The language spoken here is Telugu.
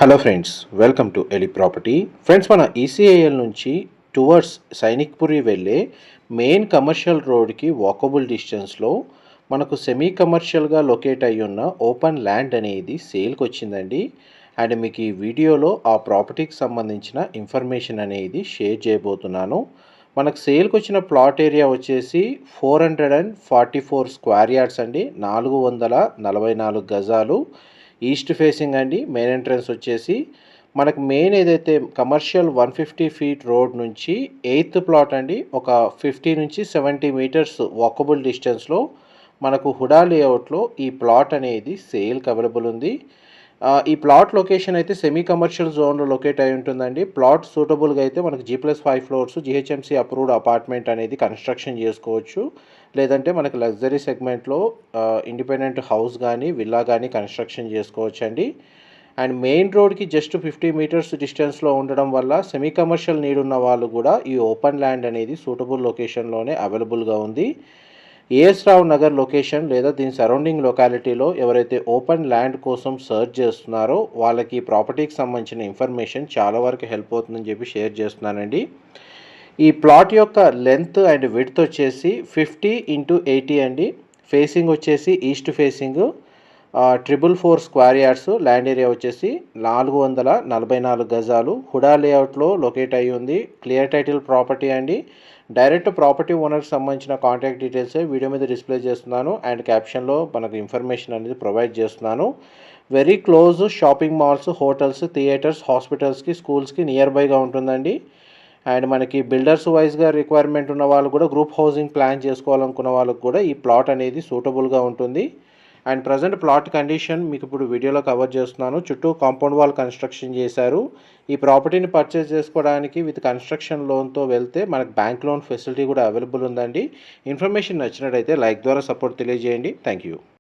Hello friends, welcome to Eli property. Friends, మన ఈసీఐఎల్ నుంచి టువర్డ్స్ సైనిక్పురి వెళ్ళే మెయిన్ కమర్షియల్ రోడ్కి వాకబుల్ డిస్టెన్స్లో మనకు సెమీ కమర్షియల్గా లొకేట్ అయ్యి ఉన్న ఓపెన్ ల్యాండ్ అనేది సేల్కి వచ్చిందండి. అండ్ మీకు ఈ వీడియోలో ఆ ప్రాపర్టీకి సంబంధించిన ఇన్ఫర్మేషన్ అనేది షేర్ చేయబోతున్నాను. మనకు సేల్కి వచ్చిన ప్లాట్ ఏరియా వచ్చేసి 444 స్క్వేర్ యార్డ్స్ అండి, 444 గజాలు. ఈస్ట్ ఫేసింగ్ అండి. మెయిన్ ఎంట్రన్స్ వచ్చేసి మనకు మెయిన్ ఏదైతే కమర్షియల్ 150 ఫీట్ రోడ్ నుంచి 8th ప్లాట్ అండి, ఒక 50 నుంచి 70 మీటర్స్ వాకబుల్ డిస్టెన్స్లో మనకు హుడా లేఅవుట్లో ఈ ప్లాట్ అనేది సేల్కి అవైలబుల్ ఉంది. ఈ ప్లాట్ లొకేషన్ అయితే సెమీ కమర్షియల్ జోన్లో లొకేట్ అయి ఉంటుందండి. ప్లాట్ సూటబుల్గా అయితే మనకు G+5 floors GHMC approved apartment అనేది కన్స్ట్రక్షన్ చేసుకోవచ్చు. లేదంటే మనకు లగ్జరీ సెగ్మెంట్లో ఇండిపెండెంట్ హౌస్ కానీ విల్లా కానీ కన్స్ట్రక్షన్ చేసుకోవచ్చు అండి. అండ్ మెయిన్ రోడ్కి జస్ట్ 50 మీటర్స్ డిస్టెన్స్లో ఉండడం వల్ల సెమీ కమర్షియల్ నీడ్ ఉన్న వాళ్ళు కూడా ఈ ఓపెన్ ల్యాండ్ అనేది సూటబుల్ లొకేషన్లోనే అవైలబుల్గా ఉంది. ఏఎస్ రావు నగర్ లొకేషన్ లేదా దీని సరౌండింగ్ లొకాలిటీలో ఎవరైతే ఓపెన్ ల్యాండ్ కోసం సర్చ్ చేస్తున్నారో వాళ్ళకి ప్రాపర్టీకి సంబంధించిన ఇన్ఫర్మేషన్ చాలా వరకు హెల్ప్ అవుతుందని చెప్పి షేర్ చేస్తున్నానండి. ఈ ప్లాట్ యొక్క లెంత్ అండ్ విడ్త్ వచ్చేసి 50x80 అండి. ఫేసింగ్ వచ్చేసి east facing, 444 square yards. Land area వచ్చేసి 444 గజాలు. హుడా లేఅవుట్లో లొకేట్ అయ్యి ఉంది. క్లియర్ టైటిల్ ప్రాపర్టీ అండి. డైరెక్ట్ ప్రాపర్టీ ఓనర్కి సంబంధించిన కాంటాక్ట్ డీటెయిల్స్ వీడియో మీద డిస్ప్లే చేస్తున్నాను అండ్ క్యాప్షన్లో మనకు ఇన్ఫర్మేషన్ అనేది ప్రొవైడ్ చేస్తున్నాను. Very close shopping malls, hotels, theatres, హాస్పిటల్స్కి, స్కూల్స్కి నియర్ బైగా ఉంటుందండి. అండ్ మనకి బిల్డర్స్ వైజ్గా రిక్వైర్మెంట్ ఉన్న వాళ్ళు కూడా, గ్రూప్ హౌసింగ్ ప్లాన్ చేసుకోవాలనుకున్న వాళ్ళకు కూడా ఈ ప్లాట్ అనేది సూటబుల్గా ఉంటుంది. అండ్ ప్రజెంట్ ప్లాట్ కండిషన్ మీకు ఇప్పుడు వీడియోలో కవర్ చేస్తున్నాను. చుట్టూ కాంపౌండ్ వాల్ కన్స్ట్రక్షన్ చేశారు. ఈ ప్రాపర్టీని పర్చేస్ చేసుకోవడానికి విత్ కన్స్ట్రక్షన్ లోన్తో వెళ్తే మనకు బ్యాంక్ లోన్ ఫెసిలిటీ కూడా అవైలబుల్ ఉందండి. ఇన్ఫర్మేషన్ నచ్చినట్టయితే లైక్ ద్వారా సపోర్ట్ తెలియజేయండి. Thank you.